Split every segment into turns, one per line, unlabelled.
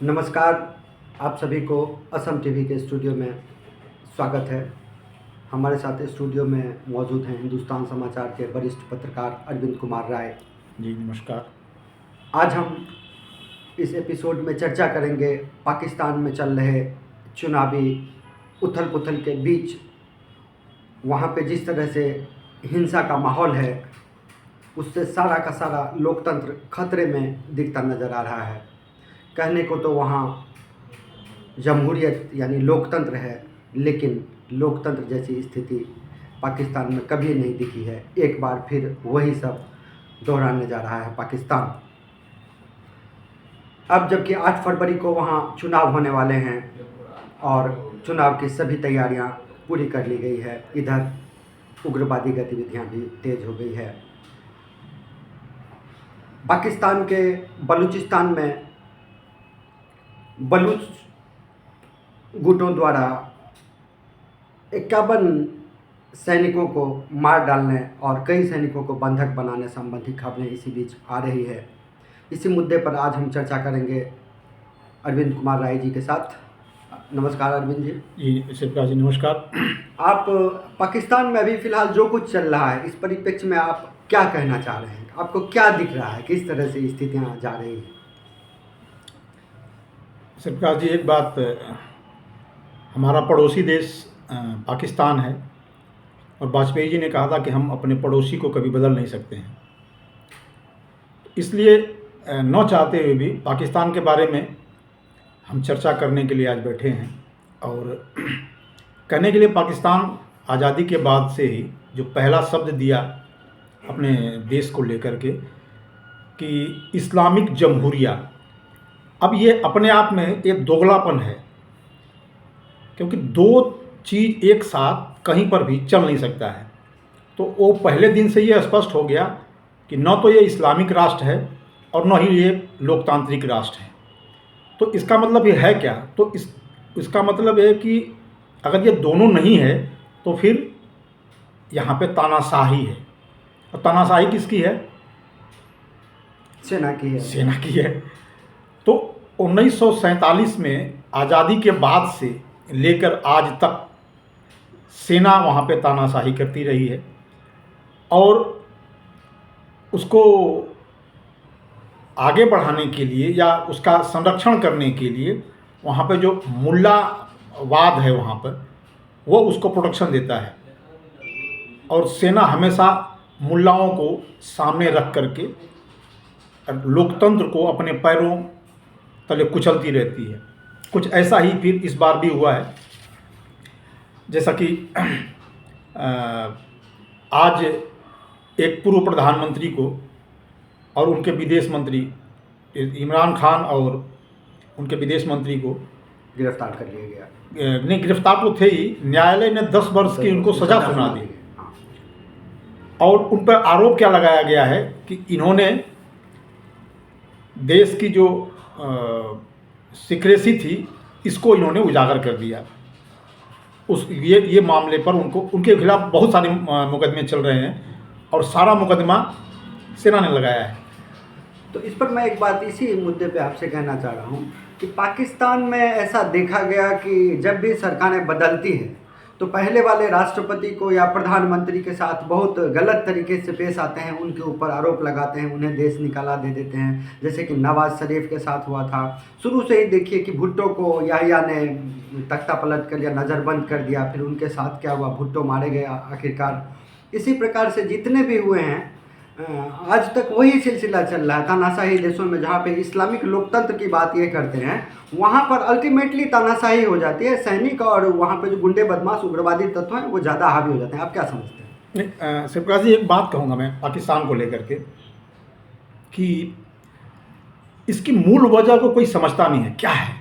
नमस्कार। आप सभी को असम टीवी के स्टूडियो में स्वागत है। हमारे साथ स्टूडियो में मौजूद हैं हिंदुस्तान समाचार के वरिष्ठ पत्रकार अरविंद कुमार राय
जी। नमस्कार।
आज हम इस एपिसोड में चर्चा करेंगे पाकिस्तान में चल रहे चुनावी उथल पुथल के बीच वहाँ पे जिस तरह से हिंसा का माहौल है, उससे सारा का सारा लोकतंत्र खतरे में दिखता नज़र आ रहा है। कहने को तो वहाँ जमहूरियत यानी लोकतंत्र है, लेकिन लोकतंत्र जैसी स्थिति पाकिस्तान में कभी नहीं दिखी है। एक बार फिर वही सब दोहराने जा रहा है पाकिस्तान। अब जबकि 8 फरवरी को वहाँ चुनाव होने वाले हैं और चुनाव की सभी तैयारियां पूरी कर ली गई है, इधर उग्रवादी गतिविधियां भी तेज हो गई है। पाकिस्तान के बलूचिस्तान में बलूच गुटों द्वारा 51 सैनिकों को मार डालने और कई सैनिकों को बंधक बनाने संबंधी खबरें इसी बीच आ रही है। इसी मुद्दे पर आज हम चर्चा करेंगे अरविंद कुमार राय जी के साथ। नमस्कार अरविंद जी।
जी शिवराज जी नमस्कार।
आप पाकिस्तान में अभी फ़िलहाल जो कुछ चल रहा है, इस परिप्रेक्ष्य में आप क्या कहना चाह रहे हैं? आपको क्या दिख रहा है, किस तरह से स्थितियाँ जा रही हैं?
शिवराज जी, एक बात, हमारा पड़ोसी देश पाकिस्तान है और वाजपेयी जी ने कहा था कि हम अपने पड़ोसी को कभी बदल नहीं सकते हैं। इसलिए न चाहते हुए भी पाकिस्तान के बारे में हम चर्चा करने के लिए आज बैठे हैं। और कहने के लिए पाकिस्तान आज़ादी के बाद से ही जो पहला शब्द दिया अपने देश को लेकर के कि इस्लामिक जमहूरिया, अब ये अपने आप में एक दोगलापन है, क्योंकि दो चीज़ एक साथ कहीं पर भी चल नहीं सकता है। तो वो पहले दिन से ये स्पष्ट हो गया कि न तो ये इस्लामिक राष्ट्र है और न ही ये लोकतांत्रिक राष्ट्र है। तो इसका मतलब ये है क्या? तो इसका मतलब है कि अगर ये दोनों नहीं है तो फिर यहाँ पे तानाशाही है। और तानाशाही किसकी है?
सेना की है।
सेना की है। तो 1947 में आज़ादी के बाद से लेकर आज तक सेना वहाँ पे तानाशाही करती रही है और उसको आगे बढ़ाने के लिए या उसका संरक्षण करने के लिए वहाँ पे जो मुल्लावाद है वहाँ पर वो उसको प्रोटेक्शन देता है। और सेना हमेशा मुल्लाओं को सामने रख करके लोकतंत्र को अपने पैरों तले कुचलती रहती है। कुछ ऐसा ही फिर इस बार भी हुआ है। जैसा कि आज एक पूर्व प्रधानमंत्री को और उनके विदेश मंत्री इमरान खान और उनके विदेश मंत्री को
गिरफ्तार कर लिया गया।
नहीं, गिरफ्तार तो थे ही, न्यायालय ने 10 वर्ष की उनको सज़ा सुना दी। और उन पर आरोप क्या लगाया गया है कि इन्होंने देश की जो सिक्रेसी थी इसको इन्होंने उजागर कर दिया। ये मामले पर उनके खिलाफ बहुत सारे मुकदमे चल रहे हैं और सारा मुकदमा सेना ने लगाया है।
तो इस पर मैं एक बात इसी मुद्दे पे आपसे कहना चाह रहा हूँ कि पाकिस्तान में ऐसा देखा गया कि जब भी सरकारें बदलती हैं तो पहले वाले राष्ट्रपति को या प्रधानमंत्री के साथ बहुत गलत तरीके से पेश आते हैं, उनके ऊपर आरोप लगाते हैं, उन्हें देश निकाला दे देते हैं। जैसे कि नवाज शरीफ के साथ हुआ था। शुरू से ही देखिए कि भुट्टो को याहिया ने तख्ता पलट कर या नज़रबंद कर दिया, फिर उनके साथ क्या हुआ, भुट्टो मारे गए आखिरकार। इसी प्रकार से जितने भी हुए हैं आज तक वही सिलसिला चल रहा है। तानाशाही देशों में जहाँ पे इस्लामिक लोकतंत्र की बात ये करते हैं, वहाँ पर अल्टीमेटली तानाशाही हो जाती है। सैनिक और वहाँ पे जो गुंडे बदमाश उग्रवादी तत्व हैं वो ज़्यादा हावी हो जाते हैं। आप क्या समझते हैं?
शिवराज जी, एक बात कहूँगा मैं पाकिस्तान को लेकर के कि इसकी मूल वजह को कोई समझता नहीं है क्या है,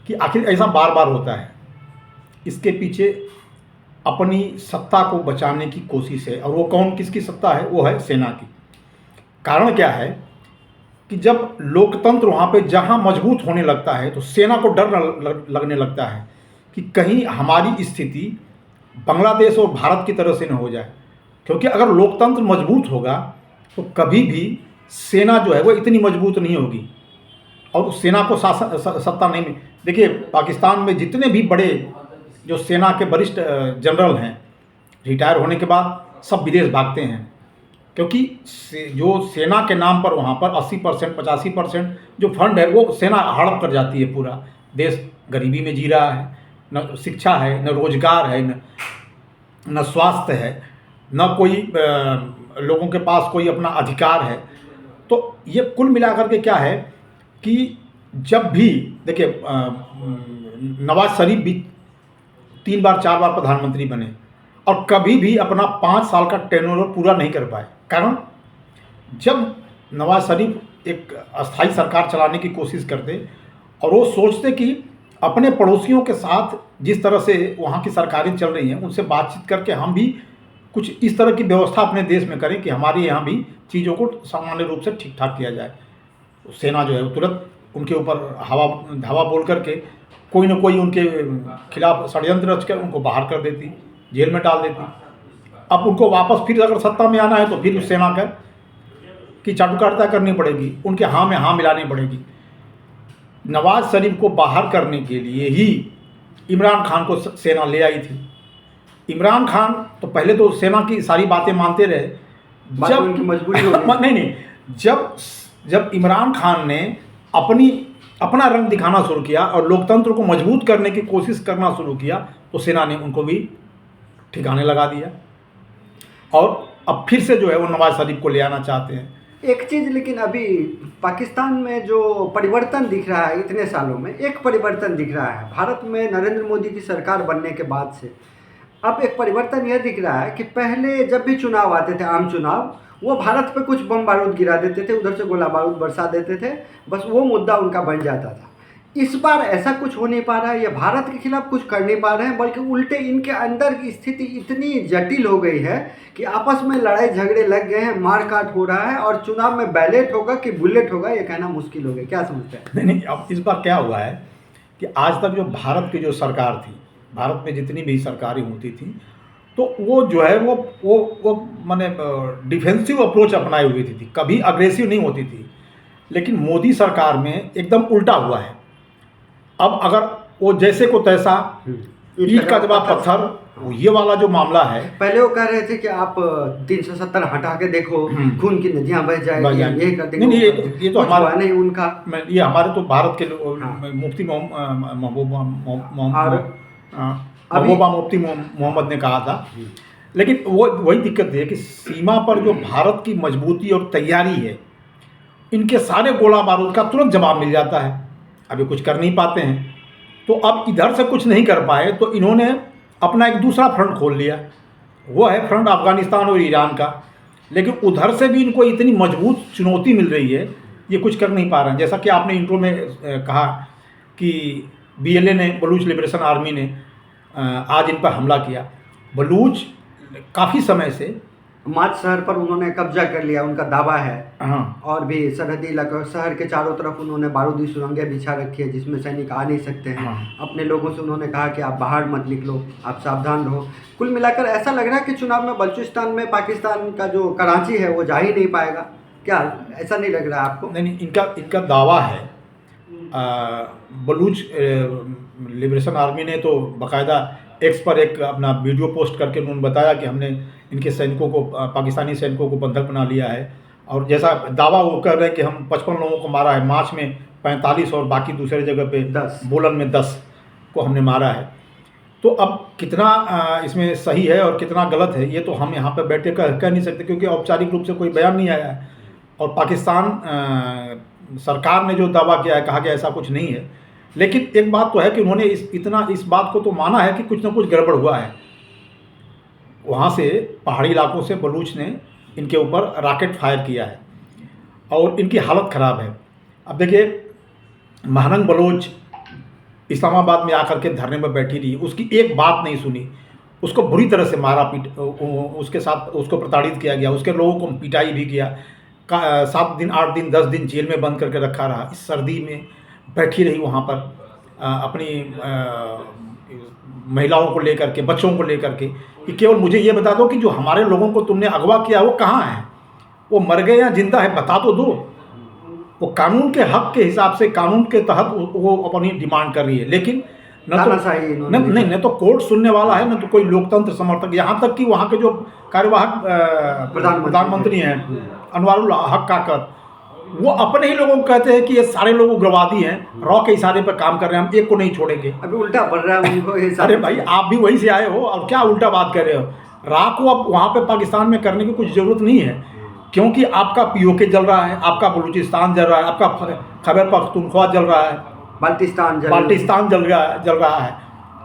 कि आखिर ऐसा बार बार होता है। इसके पीछे अपनी सत्ता को बचाने की कोशिश है। और वो कौन किसकी सत्ता है? वो है सेना की। कारण क्या है कि जब लोकतंत्र वहाँ पे जहाँ मजबूत होने लगता है तो सेना को डर लगने लगता है कि कहीं हमारी स्थिति बांग्लादेश और भारत की तरह से न हो जाए। क्योंकि अगर लोकतंत्र मजबूत होगा तो कभी भी सेना जो है वो इतनी मजबूत नहीं होगी और उस सेना को सत्ता नहीं मिली। देखिए, पाकिस्तान में जितने भी बड़े जो सेना के वरिष्ठ जनरल हैं, रिटायर होने के बाद सब विदेश भागते हैं, क्योंकि जो सेना के नाम पर वहाँ पर 80% 85% जो फंड है वो सेना हड़प कर जाती है। पूरा देश गरीबी में जी रहा है, न शिक्षा है, न रोजगार है, न स्वास्थ्य है, न कोई लोगों के पास कोई अपना अधिकार है। तो ये कुल मिलाकर के क्या है कि जब भी देखिए, नवाज शरीफ भी 3 बार 4 बार प्रधानमंत्री बने और कभी भी अपना 5 साल का टेन्योर पूरा नहीं कर पाए। कारण जब नवाज शरीफ एक अस्थाई सरकार चलाने की कोशिश करते और वो सोचते कि अपने पड़ोसियों के साथ जिस तरह से वहाँ की सरकारें चल रही हैं उनसे बातचीत करके हम भी कुछ इस तरह की व्यवस्था अपने देश में करें कि हमारे यहाँ भी चीज़ों को सामान्य रूप से ठीक ठाक किया जाए। सेना जो है वो तुरंत उनके ऊपर धावा बोल करके कोई ना कोई उनके खिलाफ षड्यंत्र रचकर उनको बाहर कर देती, जेल में डाल देती। अब उनको वापस फिर अगर सत्ता में आना है तो फिर उस सेना की चाटुकारिता करनी पड़ेगी, उनके हाँ में हाँ मिलानी पड़ेगी। नवाज शरीफ को बाहर करने के लिए ही इमरान खान को सेना ले आई थी। इमरान खान तो पहले तो सेना की सारी बातें मानते रहे, जब
उनकी मजबूरी हो गई।
नहीं, जब इमरान खान ने अपना रंग दिखाना शुरू किया और लोकतंत्र को मजबूत करने की कोशिश करना शुरू किया तो सेना ने उनको भी ठिकाने लगा दिया और अब फिर से जो है वो नवाज शरीफ को ले आना चाहते हैं।
एक चीज़ लेकिन अभी पाकिस्तान में जो परिवर्तन दिख रहा है इतने सालों में, एक परिवर्तन दिख रहा है भारत में नरेंद्र मोदी की सरकार बनने के बाद से। अब एक परिवर्तन यह दिख रहा है कि पहले जब भी चुनाव आते थे, आम चुनाव, वो भारत पे कुछ बम बारूद गिरा देते थे, उधर से गोला बारूद बरसा देते थे, बस वो मुद्दा उनका बन जाता था। इस बार ऐसा कुछ हो नहीं पा रहा है, ये भारत के खिलाफ कुछ कर नहीं पा रहे हैं, बल्कि उल्टे इनके अंदर की स्थिति इतनी जटिल हो गई है कि आपस में लड़ाई झगड़े लग गए हैं, मार काट हो रहा है और चुनाव में बैलेट होगा कि बुलेट होगा ये कहना मुश्किल हो गया। क्या समझते हैं?
नहीं, अब इस बार क्या हुआ है कि आज तक जो भारत की जो सरकार थी, भारत में जितनी भी सरकारें होती थी तो वो जो है वो माने डिफेंसिव अप्रोच अपनाई हुई थी, कभी अग्रेसिव नहीं होती थी। लेकिन मोदी सरकार में एकदम उल्टा हुआ है। अब अगर वो जैसे को तैसा ईंट का जवाब पत्थर, ये वाला जो मामला है।
पहले वो कह रहे थे कि आप 370 हटा के देखो, खून की नदियां बह जाएगी, ये कर देंगे।
नहीं, ये तो हमारा
नहीं, उनका
ये हमारे तो भारत के मुफ्ती महबूबा मुफ्ती मोहम्मद ने कहा था। लेकिन वो वही दिक्कत है कि सीमा पर जो भारत की मजबूती और तैयारी है, इनके सारे गोला बारूद का तुरंत जवाब मिल जाता है। अभी कुछ कर नहीं पाते हैं, तो अब इधर से कुछ नहीं कर पाए तो इन्होंने अपना एक दूसरा फ्रंट खोल लिया, वो है फ्रंट अफगानिस्तान और ईरान का। लेकिन उधर से भी इनको इतनी मजबूत चुनौती मिल रही है, ये कुछ कर नहीं पा रहे हैं। जैसा कि आपने इंट्रो में कहा कि BLA ने, बलूच लिबरेशन आर्मी ने आज इन पर हमला किया। बलूच काफ़ी समय से
माच शहर पर उन्होंने कब्जा कर लिया, उनका दावा है।
हाँ,
और भी सरहदी इलाका, शहर के चारों तरफ उन्होंने बारूदी सुरंगें बिछा रखी है जिसमें सैनिक आ नहीं सकते हैं।
हाँ।
अपने लोगों से उन्होंने कहा कि आप बाहर मत निकलो, आप सावधान रहो। कुल मिलाकर ऐसा लग रहा है कि चुनाव में बलूचिस्तान में पाकिस्तान का जो कराची है वो जा ही नहीं पाएगा। क्या ऐसा नहीं लग रहा है आपको?
नहीं, इनका दावा है। बलूच लिबरेशन आर्मी ने तो बाकायदा एक्स पर एक अपना वीडियो पोस्ट करके उन्होंने बताया कि हमने इनके सैनिकों को, पाकिस्तानी सैनिकों को बंधक बना लिया है। और जैसा दावा वो कर रहे हैं कि हम 55 लोगों को मारा है, मार्च में 45 और बाकी दूसरे जगह पे
10,
बोलन में 10 को हमने मारा है। तो अब कितना इसमें सही है और कितना गलत है ये तो हम यहाँ पर बैठे कह नहीं सकते, क्योंकि औपचारिक रूप से कोई बयान नहीं आया है। और पाकिस्तान सरकार ने जो दावा किया है, कहा कि ऐसा कुछ नहीं है। लेकिन एक बात तो है कि उन्होंने इस बात को तो माना है कि कुछ ना कुछ गड़बड़ हुआ है। वहाँ से पहाड़ी इलाकों से बलूच ने इनके ऊपर रॉकेट फायर किया है और इनकी हालत ख़राब है। अब देखिए, महानंग बलोच इस्लामाबाद में आकर के धरने में बैठी रही, उसकी एक बात नहीं सुनी, उसको बुरी तरह से मारा पीट, उसके साथ उसको प्रताड़ित किया गया, उसके लोगों को पिटाई भी किया। 7 दिन 8 दिन 10 दिन जेल में बंद करके रखा रहा। इस सर्दी में बैठी रही वहाँ पर अपनी महिलाओं को लेकर के, बच्चों को लेकर के, कि केवल मुझे ये बता दो कि जो हमारे लोगों को तुमने अगवा किया वो कहाँ है, वो मर गए या जिंदा है, बता तो दो। वो कानून के हक के हिसाब से, कानून के तहत वो अपनी डिमांड कर रही है। लेकिन न
तानाशाही
तो
इन्होंने
नहीं, न तो कोर्ट सुनने वाला है, न तो कोई लोकतंत्र समर्थक। यहाँ तक कि वहाँ के जो कार्यवाहक प्रधानमंत्री हैं अनवारुल हक काकर, वो अपने ही लोगों को कहते हैं कि ये सारे लोग उग्रवादी हैं, रॉ के इशारे पर काम कर रहे हैं, हम एक को नहीं छोड़ेंगे।
अभी उल्टा पड़ रहा है उनको ये
अरे भाई, आप भी वहीं से आए हो और क्या उल्टा बात कर रहे हो? रॉ को अब वहाँ पे पाकिस्तान में करने की कुछ ज़रूरत नहीं है, क्योंकि आपका पीओके जल रहा है, आपका बलूचिस्तान जल रहा है, आपका खैबर पख्तूनख्वा जल रहा है,
बाल्टिस्तान
जल रहा है,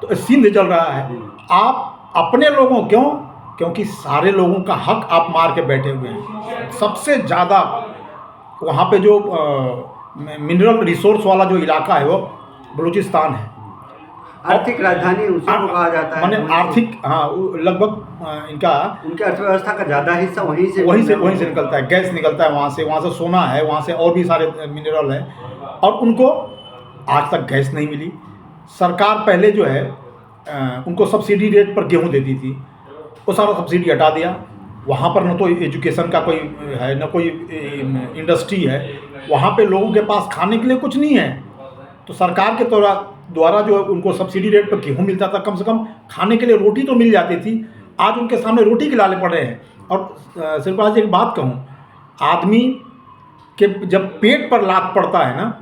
तो सिंध जल रहा है। आप अपने लोगों, क्योंकि सारे लोगों का हक आप मार के बैठे हुए हैं। सबसे ज़्यादा वहाँ पे जो मिनरल रिसोर्स वाला जो इलाका है वो बलूचिस्तान है।
आर्थिक राजधानी उसी को कहा जाता है।
माने आर्थिक, हाँ, लगभग इनका
उनकी अर्थव्यवस्था का ज़्यादा हिस्सा वहीं से
निकलता है। गैस निकलता है वहाँ से सोना है, वहाँ से और भी सारे मिनरल है, और उनको आज तक गैस नहीं मिली। सरकार पहले जो है उनको सब्सिडी रेट पर गेहूँ देती थी, वो सारा सब्सिडी हटा दिया। वहाँ पर न तो एजुकेशन का कोई है, न कोई इंडस्ट्री है, वहाँ पे लोगों के पास खाने के लिए कुछ नहीं है। तो सरकार के द्वारा जो उनको सब्सिडी रेट पर गेहूँ मिलता था, कम से कम खाने के लिए रोटी तो मिल जाती थी। आज उनके सामने रोटी के लाले पड़ रहे हैं। और सिर्फ आज एक बात कहूँ, आदमी के जब पेट पर लात पड़ता है ना,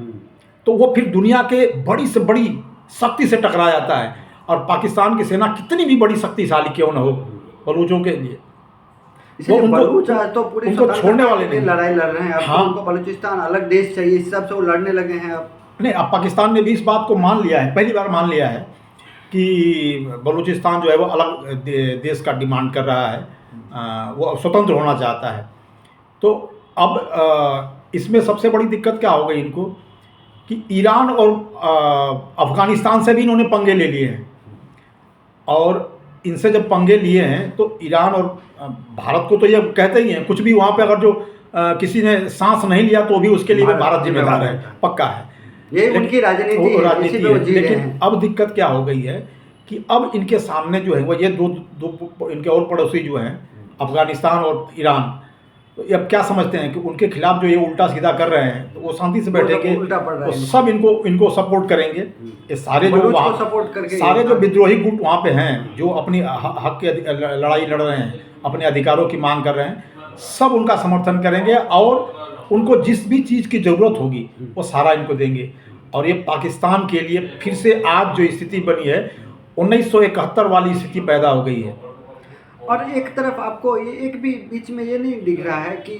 तो वो फिर दुनिया के बड़ी से बड़ी शक्ति से टकरा जाता है। और पाकिस्तान की सेना कितनी भी बड़ी शक्तिशाली क्यों न हो, बलूचों के लिए
वो बलूच आज तो पूरी
उनको छोड़ने वाले नहीं।
लड़ाई लड़ रहे हैं अब।
हाँ,
उनको बलूचिस्तान अलग देश चाहिए, इस सब से वो लड़ने लगे हैं अब।
नहीं, अब पाकिस्तान ने भी इस बात को मान लिया है, पहली बार मान लिया है कि बलूचिस्तान जो है वो अलग देश का डिमांड कर रहा है, वो स्वतंत्र होना चाहता है। तो अब इसमें सबसे बड़ी दिक्कत क्या हो गई इनको कि ईरान और अफ़गानिस्तान से भी इन्होंने पंगे ले लिए हैं। और इनसे जब पंगे लिए हैं तो ईरान और भारत को तो ये कहते ही हैं, कुछ भी वहाँ पे अगर जो किसी ने सांस नहीं लिया तो भी उसके लिए भारत जिम्मेदार है, पक्का है।
ये उनकी राजनीति है।
लेकिन अब दिक्कत क्या हो गई है कि अब इनके सामने जो है वो ये दो इनके और पड़ोसी जो हैं, अफगानिस्तान और ईरान, तो ये अब क्या समझते हैं कि उनके खिलाफ जो ये उल्टा सीधा कर रहे हैं, तो वो शांति से बैठेंगे, वो सब इनको सपोर्ट करेंगे। ये सारे जो वहाँ
सपोर्ट करके
सारे जो विद्रोही गुट वहाँ पे हैं, जो अपनी हक की लड़ाई लड़ रहे हैं, अपने अधिकारों की मांग कर रहे हैं, सब उनका समर्थन करेंगे और उनको जिस भी चीज़ की ज़रूरत होगी वो सारा इनको देंगे। और ये पाकिस्तान के लिए फिर से आज जो स्थिति बनी है, 1971 वाली स्थिति पैदा हो गई है।
और एक तरफ आपको ये एक भी बीच में ये नहीं दिख रहा है कि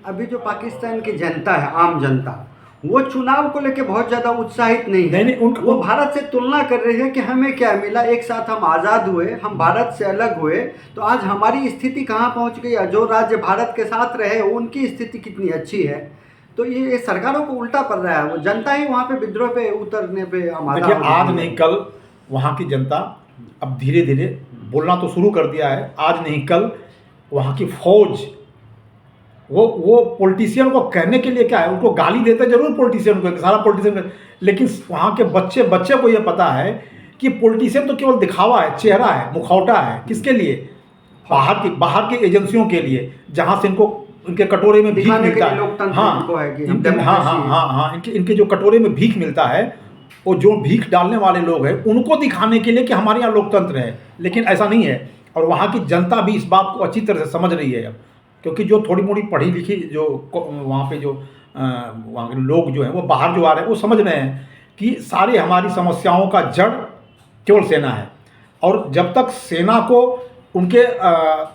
अभी जो पाकिस्तान की जनता है, आम जनता, वो चुनाव को लेके बहुत ज़्यादा उत्साहित नहीं है।
नहीं,
वो भारत से तुलना कर रहे हैं कि हमें क्या मिला, एक साथ हम आज़ाद हुए, हम भारत से अलग हुए, तो आज हमारी स्थिति कहाँ पहुँच गई। जो राज्य भारत के साथ रहे उनकी स्थिति कितनी अच्छी है। तो ये सरकारों को उल्टा पड़ रहा है, वो जनता ही वहाँ पे विद्रोह पे उतरने पे आमादा।
देखिए, आज नहीं कल वहाँ की जनता अब धीरे धीरे बोलना तो शुरू कर दिया है। आज नहीं कल वहाँ की फौज, वो पॉलिटिशियन को कहने के लिए क्या है, उनको गाली देते जरूर पॉलिटिशियन को, सारा पॉलिटिशियन, लेकिन वहाँ के बच्चे को ये पता है कि पॉलिटिशियन तो केवल दिखावा है, चेहरा है, मुखौटा है। किसके लिए? बाहर की एजेंसियों के लिए, जहाँ से इनके कटोरे में भीख मिलता है। हाँ, इनके जो कटोरे में भीख मिलता है, वो जो भीख डालने वाले लोग हैं उनको दिखाने के लिए कि हमारे यहाँ लोकतंत्र है। लेकिन ऐसा नहीं है। और वहाँ की जनता भी इस बात को अच्छी तरह से समझ रही है अब, क्योंकि जो थोड़ी मोड़ी पढ़ी लिखी जो वहाँ पे जो वहाँ के लोग जो हैं वो बाहर जो आ रहे हैं, वो समझ रहे हैं कि सारी हमारी समस्याओं का जड़ केवल सेना है। और जब तक सेना को उनके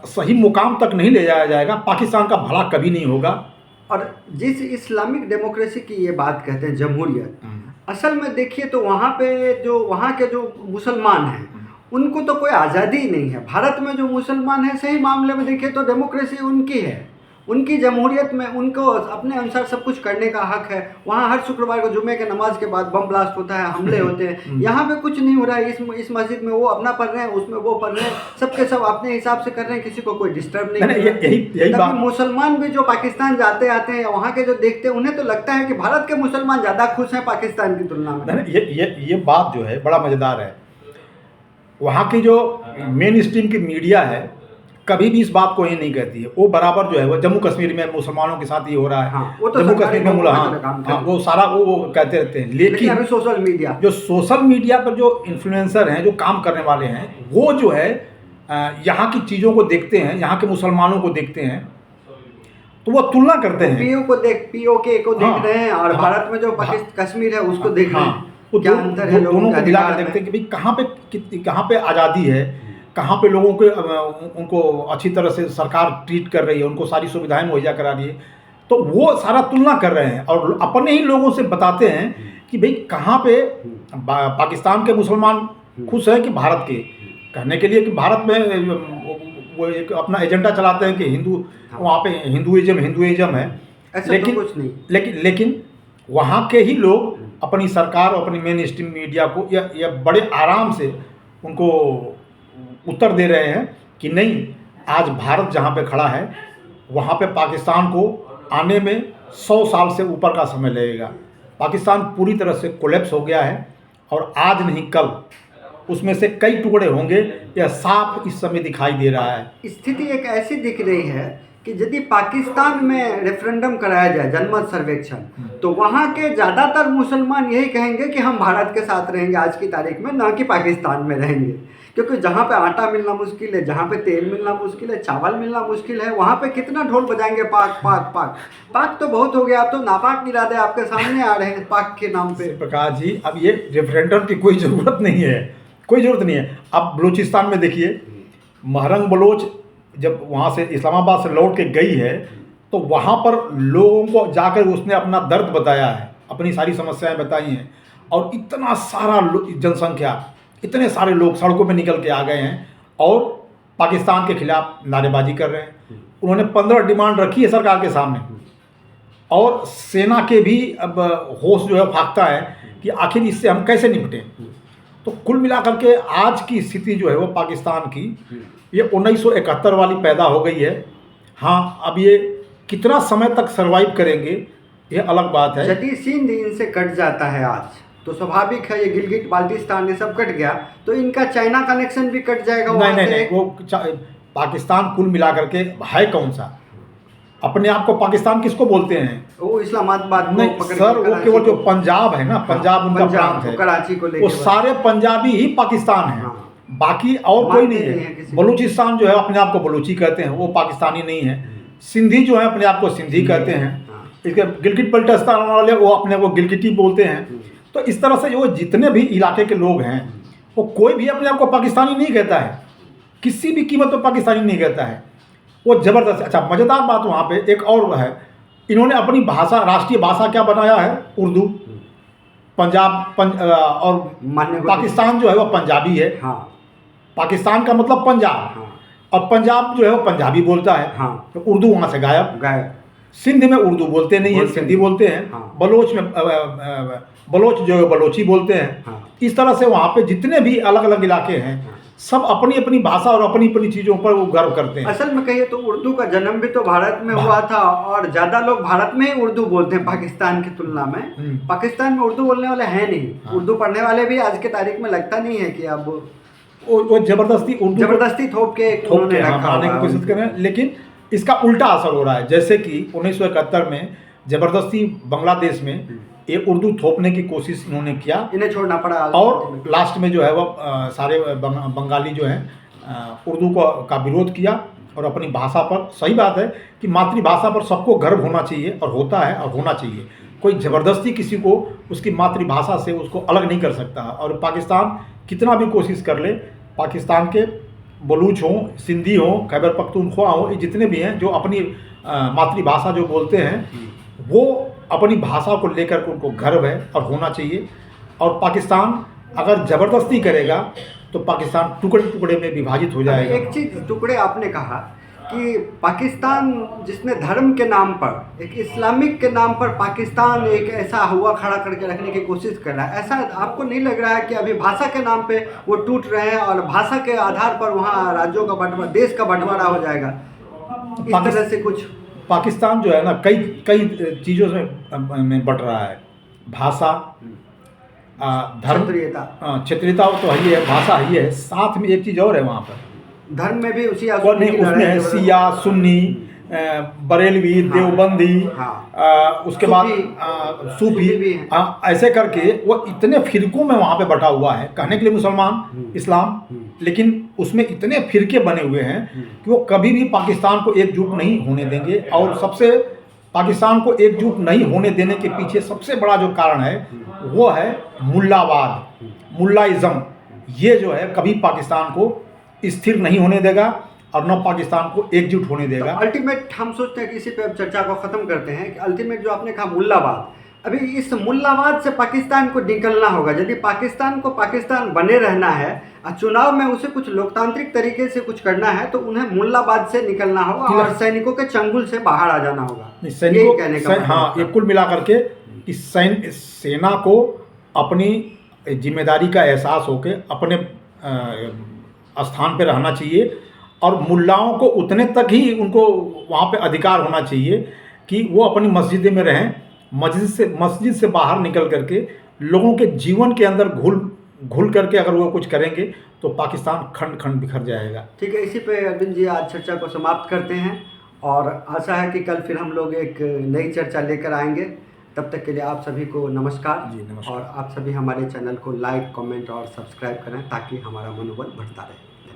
सही मुकाम तक नहीं ले जाया जाएगा, पाकिस्तान का भला कभी नहीं होगा।
और जिस इस्लामिक डेमोक्रेसी की ये बात कहते हैं, जमहूरियत, असल में देखिए तो वहाँ पे जो वहाँ के जो मुसलमान हैं उनको तो कोई आज़ादी ही नहीं है। भारत में जो मुसलमान हैं, सही मामले में देखिए तो डेमोक्रेसी उनकी है, उनकी जमहूरियत में उनको अपने अनुसार सब कुछ करने का हक है। वहाँ हर शुक्रवार को जुमे के नमाज के बाद बम ब्लास्ट होता है, हमले होते हैं। यहाँ पे कुछ नहीं हो रहा है। इस मस्जिद में वो अपना पढ़ रहे हैं, उसमें वो पढ़ रहे हैं, सबके सब अपने हिसाब से कर रहे हैं, किसी को कोई डिस्टर्ब नहीं। मुसलमान भी जो पाकिस्तान जाते आते हैं, वहाँ के जो देखते हैं, उन्हें तो लगता है कि भारत के मुसलमान ज़्यादा खुश हैं पाकिस्तान की तुलना में।
ये बात जो है बड़ा मज़ेदार है। वहाँ की जो मेन स्ट्रीम की मीडिया है कभी भी इस बात को ये नहीं कहती है। वो बराबर जो है वो जम्मू कश्मीर में मुसलमानों के साथ ये हो रहा है।
हाँ, वो तो
जम्मू
सरकारी
कश्मीर में
काम कर
हाँ, वो सारा वो कहते रहते हैं।
लेकिन अभी सोशल मीडिया,
जो सोशल मीडिया पर जो इन्फ्लुएंसर हैं, जो काम करने वाले हैं, वो जो है यहाँ की चीज़ों को देखते हैं, यहाँ के मुसलमानों को देखते हैं, तो वो तुलना करते हैं।
पीओके को देख रहे हैं और भारत में जो कश्मीर है उसको देख रहे हैं। क्या अंतर है?
दोनों को मिला कर देखते हैं कि भाई कहाँ पे आज़ादी है, कहाँ पे लोगों के उनको अच्छी तरह से सरकार ट्रीट कर रही है, उनको सारी सुविधाएं मुहैया करा रही है। तो वो सारा तुलना कर रहे हैं और अपने ही लोगों से बताते हैं कि भाई कहाँ पे पाकिस्तान के मुसलमान खुश हैं कि भारत के। कहने के लिए कि भारत में वो एक अपना एजेंडा चलाते हैं कि हिंदू, वहाँ पे हिंदुइज्म है, लेकिन
तो कुछ नहीं।
लेकिन वहाँ के ही लोग अपनी सरकार और अपनी मेन स्ट्रीम मीडिया को या बड़े आराम से उनको उत्तर दे रहे हैं कि नहीं, आज भारत जहाँ पे खड़ा है वहाँ पे पाकिस्तान को आने में 100 साल से ऊपर का समय लगेगा। पाकिस्तान पूरी तरह से कोलैप्स हो गया है और आज नहीं कल उसमें से कई टुकड़े होंगे, यह साफ इस समय दिखाई दे रहा है।
स्थिति एक ऐसी दिख रही है कि यदि पाकिस्तान में रेफरेंडम कराया जाए, जनमत सर्वेक्षण, तो वहाँ के ज़्यादातर मुसलमान यही कहेंगे कि हम भारत के साथ रहेंगे आज की तारीख में, ना कि पाकिस्तान में रहेंगे। क्योंकि जहाँ पे आटा मिलना मुश्किल है, जहाँ पे तेल मिलना मुश्किल है, चावल मिलना मुश्किल है, वहाँ पे कितना ढोल बजाएंगे पाक पाक पाक। पाक तो बहुत हो गया, अब तो नापाक इरादे आपके सामने आ रहे हैं पाक के नाम पे।
प्रकाश जी, अब ये रेफरेंडम की कोई ज़रूरत नहीं है, कोई ज़रूरत नहीं है। अब बलूचिस्तान में देखिए, महरंग बलोच जब वहाँ से इस्लामाबाद से लौट के गई है तो वहाँ पर लोगों को जाकर उसने अपना दर्द बताया है, अपनी सारी समस्याएं बताई हैं, और इतना सारा जनसंख्या, इतने सारे लोग सड़कों पे निकल के आ गए हैं और पाकिस्तान के खिलाफ नारेबाजी कर रहे हैं। उन्होंने 15 डिमांड रखी है सरकार के सामने और सेना के भी अब होश जो है भागता है कि आखिर इससे हम कैसे निपटें। तो कुल मिलाकर के आज की स्थिति जो है वो पाकिस्तान की ये 1971 वाली पैदा हो गई है। हाँ, अब ये कितना समय तक सरवाइव करेंगे ये अलग बात है।
यदि सिंध इनसे कट जाता है आज तो स्वाभाविक है, ये गिलगिट बाल्टिस्तान ये सब कट गया तो इनका चाइना कनेक्शन भी कट जाएगा।
नहीं, वो पाकिस्तान कुल मिलाकर के है कौन सा? अपने आप को पाकिस्तान किसको बोलते हैं?
वो इस्लामाबाद
नहीं सर, वो केवल जो पंजाब है ना, पंजाब उनका प्रांत है,
कराची को लेकर
वो सारे पंजाबी ही पाकिस्तान है। बाकी और कोई नहीं है। बलूचिस्तान जो है अपने आप को बलूची कहते हैं, वो पाकिस्तानी नहीं है। सिंधी जो है अपने आप को सिंधी कहते हैं। इसके गिलगिट बल्टिस्तान वाले वो अपने को गिलगिटी बोलते हैं। तो इस तरह से वो जितने भी इलाके के लोग हैं वो कोई भी अपने आप को पाकिस्तानी नहीं कहता है, किसी भी कीमत पर पाकिस्तानी नहीं कहता है। वो ज़बरदस्त। अच्छा, मज़ेदार बात वहाँ पे एक और है, इन्होंने अपनी भाषा, राष्ट्रीय भाषा क्या बनाया है? उर्दू। पंजाब और पाकिस्तान जो है वो पंजाबी है।
हाँ।
पाकिस्तान का मतलब पंजाब।
हाँ।
और पंजाब जो है वो पंजाबी बोलता है।
हाँ।
तो उर्दू वहाँ से गायब। सिंध में उर्दू बोलते नहीं है, सिंधी बोलते हैं।
हाँ।
बलोच में बलोच जो है बलोची बोलते हैं।
हाँ। इस
तरह से वहाँ पे जितने भी अलग अलग इलाके हैं सब अपनी अपनी भाषा और अपनी अपनी चीज़ों पर वो गर्व करते हैं।
असल में कहिए तो उर्दू का जन्म भी तो भारत में हुआ था और ज़्यादा लोग भारत में ही उर्दू बोलते हैं पाकिस्तान की तुलना में। पाकिस्तान में उर्दू बोलने वाले हैं नहीं। हाँ। उर्दू पढ़ने वाले भी आज के तारीख में लगता नहीं है कि अब
वो जबरदस्ती
थोप के
आने की कोशिश कर रहे हैं, लेकिन इसका उल्टा असर हो रहा है। जैसे कि 1971 में जबरदस्ती बांग्लादेश में ये उर्दू थोपने की कोशिश इन्होंने किया,
इन्हें छोड़ना पड़ा,
और लास्ट में जो है वो सारे बंगाली जो हैं उर्दू का विरोध किया और अपनी भाषा पर। सही बात है कि मातृभाषा पर सबको गर्व होना चाहिए और होता है और होना चाहिए। कोई ज़बरदस्ती किसी को उसकी मातृभाषा से उसको अलग नहीं कर सकता। और पाकिस्तान कितना भी कोशिश कर ले, पाकिस्तान के बलूच हों, सिंधी हों, खैबर पख्तूनख्वा हों, ये जितने भी हैं जो अपनी मातृभाषा जो बोलते हैं वो अपनी भाषा को लेकर के उनको गर्व है और होना चाहिए। और पाकिस्तान अगर ज़बरदस्ती करेगा तो पाकिस्तान टुकड़े टुकड़े में विभाजित हो जाएगा।
एक चीज़ टुकड़े आपने कहा कि पाकिस्तान जिसने धर्म के नाम पर, एक इस्लामिक के नाम पर पाकिस्तान एक ऐसा हुआ खड़ा करके रखने की कोशिश कर रहा है, ऐसा आपको नहीं लग रहा है कि अभी भाषा के नाम पे वो टूट रहे हैं और भाषा के आधार पर वहाँ राज्यों का बंटवारा, देश का बंटवारा हो जाएगा? इस तरह से कुछ
पाकिस्तान जो है ना कई चीज़ों में बट रहा है। भाषा, धर्म, क्षेत्रीयता तो ही है, भाषा ही है, साथ में एक चीज़ और है वहाँ पर
धर्म में भी उसी
और
आसुदी
नहीं,
की
उसमें
लड़ाई
है
जबरदस्त-
सिया सुन्नी, बरेलवी,
हाँ,
देवबंदी,
हाँ,
उसके बाद
सूफी
सूफी,
भी हैं।
ऐसे करके वो इतने फिरकों में वहाँ पे बटा हुआ है। कहने के लिए मुसलमान, इस्लाम, लेकिन उसमें इतने फिरके बने हुए हैं कि वो कभी भी पाकिस्तान को एकजुट नहीं होने देंगे। और सबसे पाकिस्तान को एकजुट नहीं होने देने के पीछे सबसे बड़ा जो कारण है वो है मुल्लावाद, मुल्लाइज़म। ये जो है कभी पाकिस्तान को स्थिर नहीं होने देगा और न पाकिस्तान को एकजुट होने देगा।
अल्टीमेट हम सोचते हैं कि इसी पे अब चर्चा को ख़त्म करते हैं कि अल्टीमेट जो आपने कहा मुल्लावाद, अभी इस मुल्लावाद से पाकिस्तान को निकलना होगा। यदि पाकिस्तान को पाकिस्तान बने रहना है और चुनाव में उसे कुछ लोकतांत्रिक तरीके से कुछ करना है तो उन्हें मुल्लावाद से निकलना होगा और सैनिकों के चंगुल से बाहर आ जाना होगा। यही कहने का मतलब
हाँ, ये कुल मिला करके कि सेना को अपनी जिम्मेदारी का एहसास होके अपने स्थान पे रहना चाहिए और मुल्लाओं को उतने तक ही उनको वहाँ पे अधिकार होना चाहिए कि वो अपनी मस्जिद में रहें। मस्जिद से बाहर निकल करके लोगों के जीवन के अंदर घुल करके अगर वो कुछ करेंगे तो पाकिस्तान खंड खंड बिखर जाएगा।
ठीक है, इसी पे अरविंद जी आज चर्चा को समाप्त करते हैं और आशा है कि कल फिर हम लोग एक नई चर्चा लेकर आएंगे। तब तक के लिए आप सभी को नमस्कार।
जी, नमस्कार।
और आप सभी हमारे चैनल को लाइक, कमेंट और सब्सक्राइब करें ताकि हमारा मनोबल बढ़ता रहे।